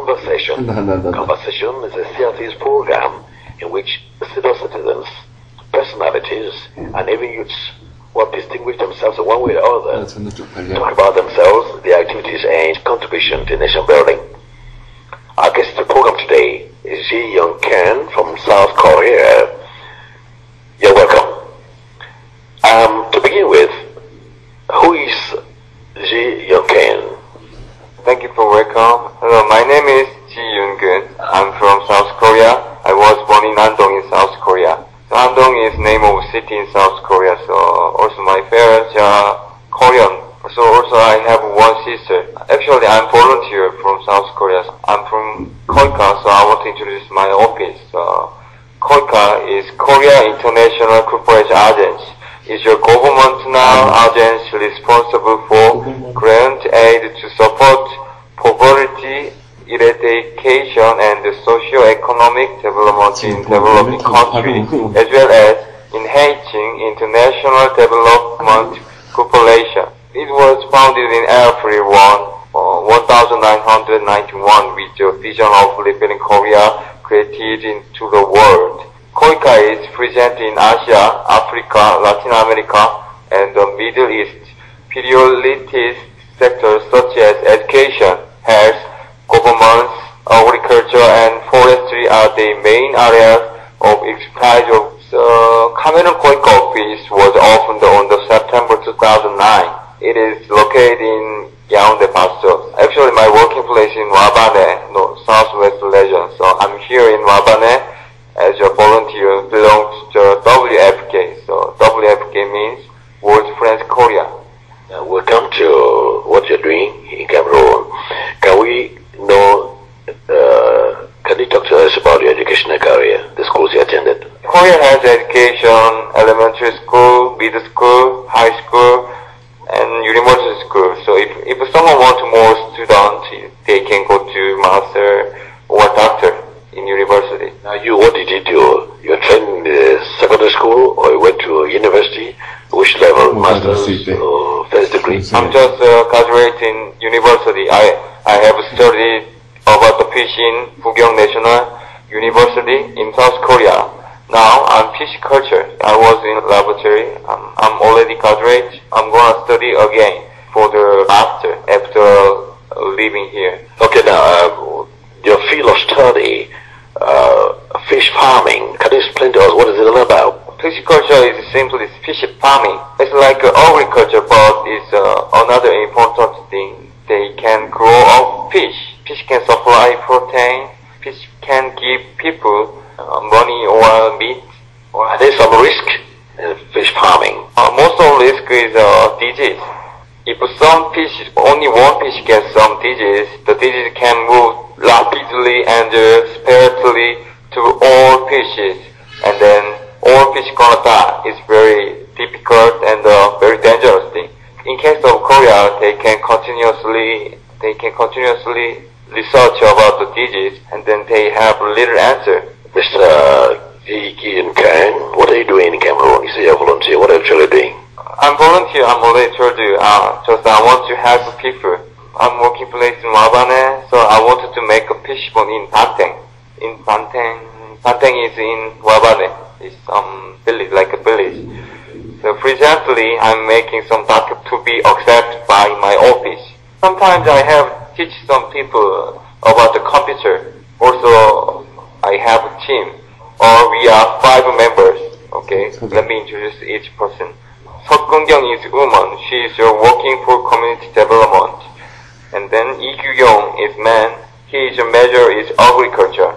Conversation. Conversation is a CRTV's program in which senior citizens, personalities, and even youths who have distinguished themselves in one way or other talk about themselves, their activities, and contribution to nation building. Our guest in the program today is Youngeun Ji from South Korea. You're welcome. To begin with, who is Youngeun Ji? Thank you for welcome. Hello, my name is Youngeun Ji. I'm from South Korea. I was born in Andong in South Korea. So Andong is name of city in South Korea. So also my parents are Korean. So also I have one sister. Actually I'm volunteer from South Korea. I'm from KOICA, so I want to introduce my office. KOICA is Korea International Corporation Agency. Is your governmental agency responsible for grant aid to support poverty, eradication, and socio-economic development in developing countries, as well as enhancing international development cooperation. It was founded in April 1991 with the vision of living Korea created into the world. KOICA is present in Asia, Africa, Latin America, and the Middle East. Priority sectors such as education, health, government, agriculture, and forestry are the main areas of expertise. Cameroon KOICA office was opened on September 2009. It is located in Yaoundé, Pasto. Actually, my working place in Wabane, South-West region. So I'm here in Wabane as a volunteer, belongs to WFK. So WFK means World Friends Korea. Welcome to what you're doing in Cameroon. Can we know, can you talk to us about your educational career, the schools you attended? Korea has education, elementary school, middle school, high school, and university school. So if someone wants more students, they can go to master or doctor in university. Now what did you do? You trained in the secondary school or you went to university? Which level? Master's or first degree? I'm just graduating university. I have studied about the fishing Fugyeong National University in South Korea. Now I'm fish culture. I was in laboratory. I'm already graduate. I'm gonna study again for the master after living here. Okay, now your field of study, fish farming. Can you explain to us what is it all about? Pisciculture is simply fish farming. It's like agriculture, but it's another important thing. They can grow up fish. Fish can supply protein. Fish can give people money or meat. Are there some risk in fish farming? Most of the risk is disease. If some fish, only one fish gets some disease, the disease can move rapidly and sparingly to all fishes, and then all fish gonna die. It's very difficult and very dangerous thing. In case of Korea, they can continuously research about the disease, and then they have little answer. Mr. Youngeun Ji, what are you doing in Cameroon? You say you're a volunteer. What are you actually doing? I'm volunteer. I'm already told you. Just I want to help people. I'm working place in Wabane, so I wanted to make a fish pond in Panteng. Panteng is in Wabane. It's village, like a village. So presently, I'm making some document to be accepted by my office. Sometimes I have teach some people about the computer. Also, I have a team. Or we are 5 members. Okay, let me introduce each person. Seokgeun is woman. She is working for community development. And then Lee Kyung is man. His major is agriculture.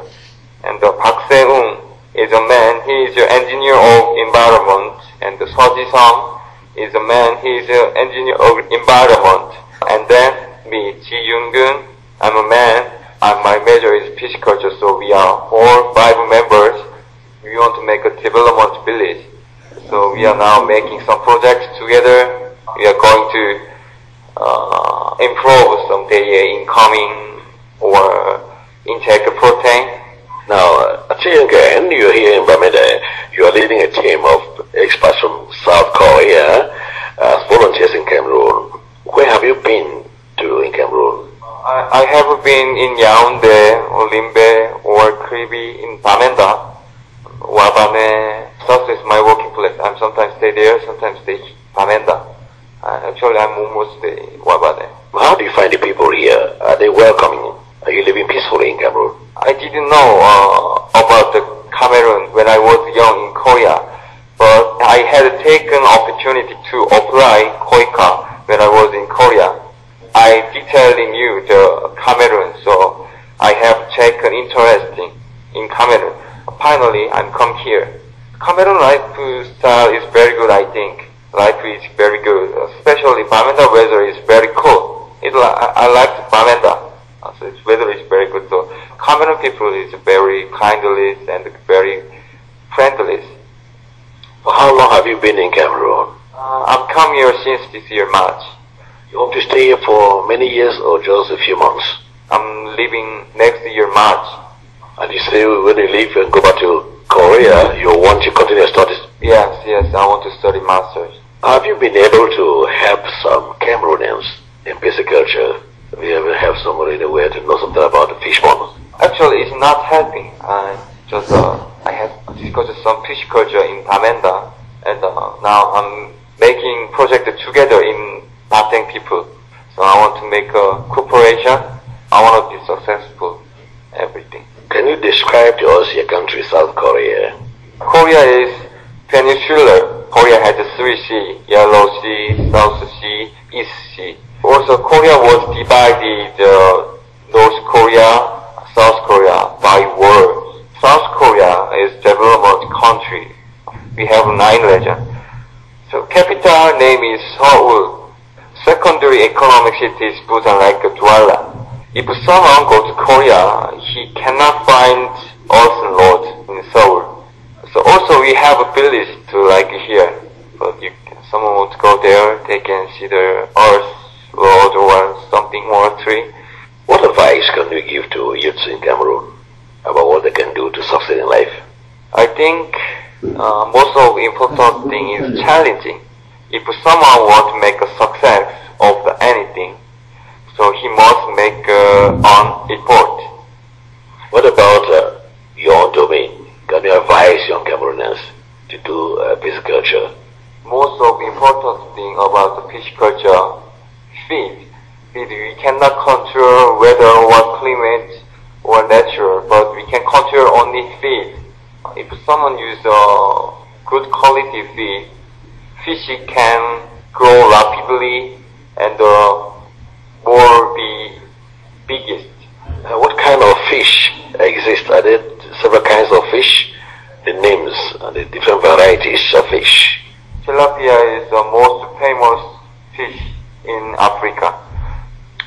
And Park Se-eun is a man. He is an engineer of environment. And Seo Ji-sung is a man. He is an engineer of environment. And then me, Youngeun, I'm a man. And my major is pisciculture. So we are 5 members. We want to make a development village. So we are now making some projects together. We are going to improve some incoming or intake protein. Now, Youngeun, you're here in Bamida. You are leading a team of experts from South Korea as volunteers in Cameroon. Where have you been to in Cameroon? I I have been in Yaoundé, or Limbe, or Kribi, in Bamenda, Wabane. South is my working place. I'm sometimes stay there, sometimes stay in Bamenda. Actually, I'm almost stay in Wabane. How do you find the people here? Are they welcoming? Are you living peacefully in Cameroon? I didn't know about the Cameroon when I was young in Korea, but I had taken opportunity to apply KOICA when I was in Korea. I detailing you the Cameroon, so I have taken interest in Cameroon. Finally, I'm come here. Cameroon lifestyle is very good, I think. Life is very good, especially Bamenda weather is very cool. I like Bamenda. So its weather is very good. So Cameroon people is very kindly and very friendly. How long have you been in Cameroon? I've come here since this year March. You hope to stay here for many years or just a few months? I'm leaving next year March. And you say when you leave and go back to Korea, you want to continue your studies? Yes, I want to study masters. Have you been able to help some Cameroonians in pisciculture? Have you ever helped somebody in a way to know something about the fish pond? Actually, it's not helping. I have discussed some pisciculture in Bamenda, and now I'm making project together in Banteng people. So I want to make a cooperation. I want to be successful. Everything. Can you describe to us your country, South Korea? Korea is peninsular. Korea has 3 seas: Yellow Sea, South Sea, East Sea. Also, Korea was divided, North Korea, South Korea, by words. South Korea is developed country. We have 9 regions. So capital name is Seoul. Secondary economic city is Busan, like Douala. If someone goes to Korea, he cannot find Earth Road in Seoul. So also we have a village to like here. But if someone wants to go there, they can see the Earth Road or something more tree. What advice can you give to youths in Cameroon about what they can do to succeed in life? I think most of the important thing is challenging. If someone wants to make a success of anything, so he must make an effort. What about your own domain? Can you advise young Cameroonians to do pisciculture? Most of the important thing about the pisciculture, feed. We cannot control weather or climate or nature, but we can control only feed. If someone use good quality feed, fish can grow rapidly and more be biggest. What kind of fish exist? Are there several kinds of fish? The names and the different varieties of fish. Tilapia is the most famous fish in Africa.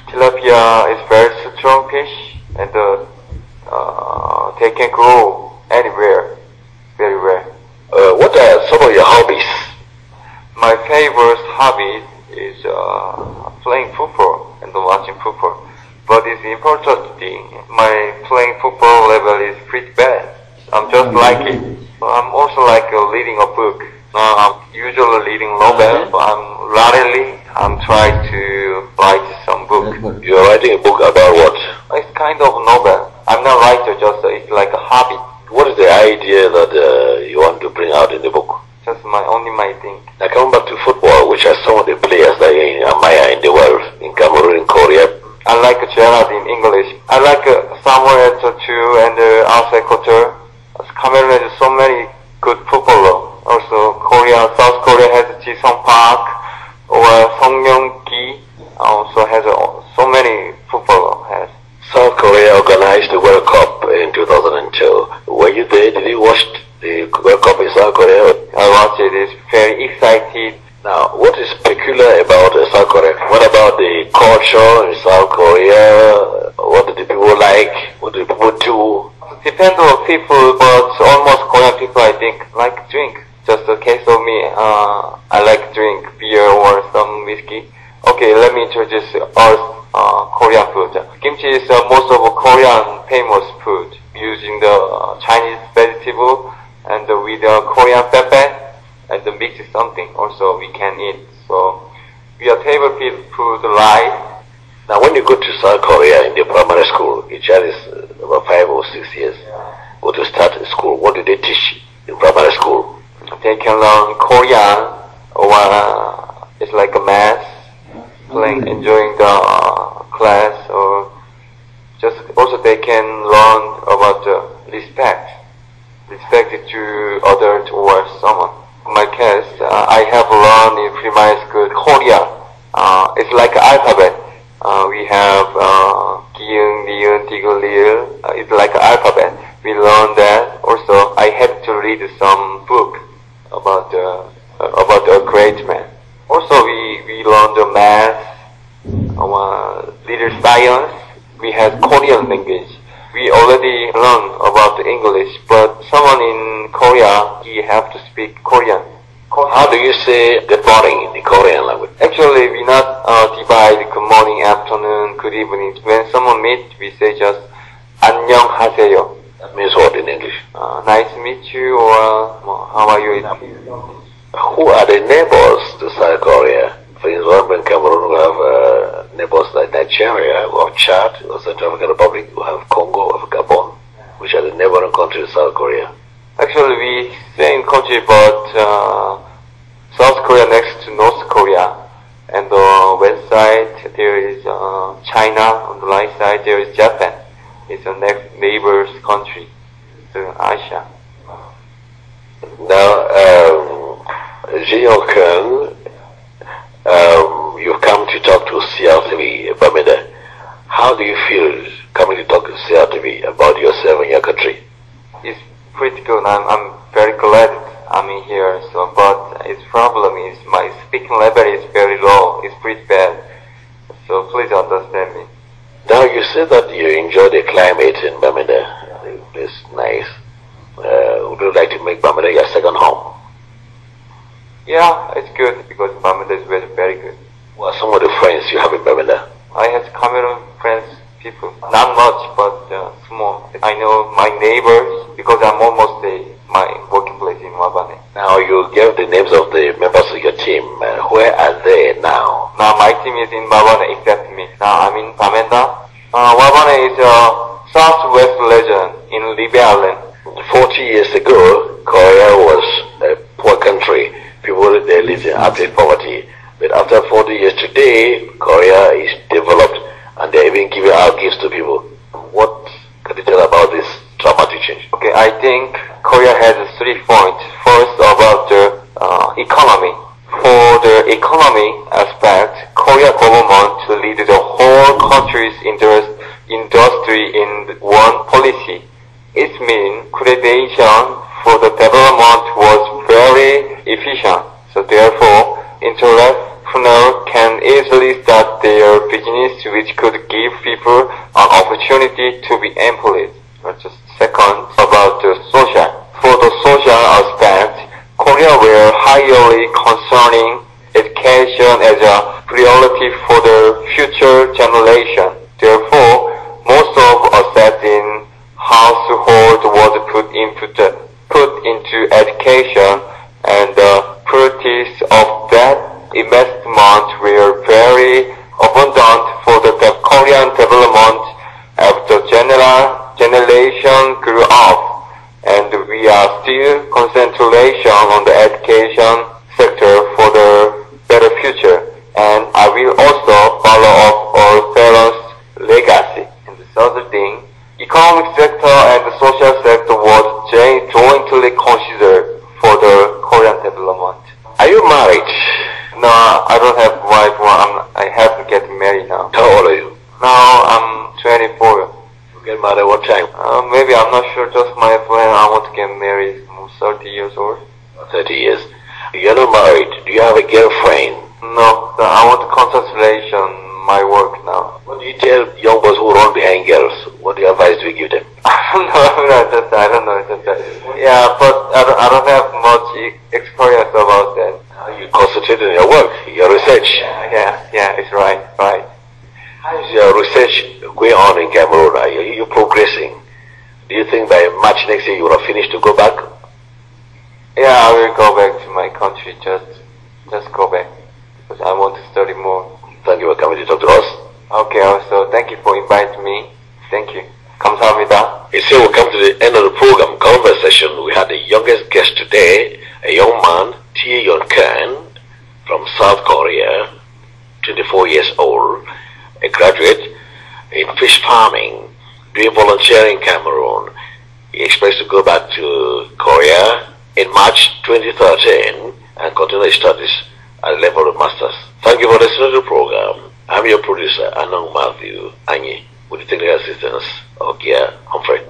Tilapia is very strong fish and they can grow anywhere, very well. What are some of your hobbies? My favorite hobby is playing football and watching football. But it's important thing, my playing football level is pretty bad. I'm just like it. I'm also like reading a book. I'm usually reading novel, but I'm trying to write some book. You're writing a book about what? It's kind of novel. I'm not a writer, just it's like a hobby. What is the idea that you want to bring out in the book? Just only my thing. Now coming back to football, which are some of the players that you admire in the world, in Cameroon, in Korea? I like Gerard in English. I like Samuel Eto'o and Arthur Couture. Cameroon has so many good footballers. Also, South Korea has Ji-sung Park or Song Young-gi. Also has so many footballers. South Korea organized the World Cup in 2002. Were you there? Did you watch the World Cup in South Korea? I watched it. It's very exciting. Now, what is peculiar about South Korea? What about the culture in South Korea? What do the people like? What do the people do? It depends on people, but almost Korean people, I think, like drink. Just a case of me, I like drink beer or some whiskey. Okay, let me introduce our Korean food. Kimchi is most of Korean famous food, using the Chinese vegetable and with Korean pepper. And the mix is something also we can eat. So we are table food rice. Now when you go to South Korea in the primary school, each child is about 5 or 6 years, go to start school. What do they teach in primary school? They can learn Korean, or it's like a math, playing, enjoying the class, or just also they can learn about respect to others or someone. In my case, I have learned in primary school Korean. It's like alphabet. We have 기응, 니은, 디귿, 리을. It's like alphabet. We learned that. Also, I had to read some book about a great man. Also, we learned the math, little science. We had Korean language. We already learned about English, but someone in Korea, he have to speak Korean. How do you say good morning in the Korean language? Actually, we not divide good morning, afternoon, good evening. When someone meet, we say just 안녕하세요. That means what in English? Nice to meet you, or how are you? Who are the neighbors to South Korea? For example, in Cameroon, we have neighbors like Nigeria, we have Chad, we have Central African Republic, we have Congo, we have Gabon, which are the neighboring countries of South Korea. Actually, we same country, but South Korea next to North Korea. And the west side, there is China. On the right side, there is Japan. It's a next neighbor's country to Asia. Now, Youngeun, you've come to talk to CRTV, Bamida. How do you feel coming to talk to CRTV about yourself and your country? It's pretty good. I'm very glad I'm in here. So, but its problem is my speaking level is very low. It's pretty bad. So please understand me. Now you said that you enjoy the climate in Bamida. It's nice. Would you like to make Bamida your second home? Yeah, it's good because Bamida is very, very good. What are some of the friends you have in Bamida? I have Cameroon friends, people. Not much, but small. I know my neighbors because I'm almost my working place in Wabane. Now you gave the names of the members of your team. Where are they now? Now my team is in Wabane except me. Now I'm in Bamenda. Wabane is a Sud-Ouest region in Libya Island. 40 years ago, Korea was a poor country. People, they lived in abject poverty. But after 40 years today, Korea is developed and they're even giving out gifts to people. What can you tell about this dramatic change? Okay, I think Korea has 3 points. First, about the economy. For the economy aspect, Korea government to lead the whole country's industry in one policy. It means accreditation for the development was very efficient. So therefore, entrepreneurs can easily start their business, which could give people an opportunity to be employed. Just second, about the social. For the social aspect, Korea were highly concerning education as a priority for the future generation. Therefore, most of assets in household was put into education, and the properties of that investment were very abundant for the Korean development as the generation grew up, and we are still concentration on the education sector for the better future. And I will also follow up our parents' legacy. And the third thing, economic sector and the social sector was jointly considered for the Korean development. Are you married? No, I don't have wife. I have to get married now. How old are you? Now I'm 24. You get married what time? Maybe I'm not sure. Just my plan. I want to get married. I'm 30 years old. 30 years. You're not married. Do you have a girlfriend? No, I want to concentrate on my work now. What do you tell young boys who run behind girls? What advice do you give them? I don't know. Yeah, but I don't have much experience about that. You concentrate on your work, your research. Yeah, it's right. How is your research going on in Cameroon? Are you progressing? Do you think by March next year you will have finished to go back? Yeah, I will go back to my country. Just go back because I want to study more. Thank you for coming to talk to us. Okay, also thank you for inviting me. Thank you. 감사합니다. So we come to the end of the program conversation. We had the youngest guest today, a young man, Youngeun from South Korea, 24 years old, a graduate in fish farming, doing volunteering in Cameroon. He expects to go back to Korea in March 2013 and continue his studies at the level of masters. Thank you for listening to the program. I'm your producer, Anong Matthew Anyi, with the technical assistance of Gia Humphrey.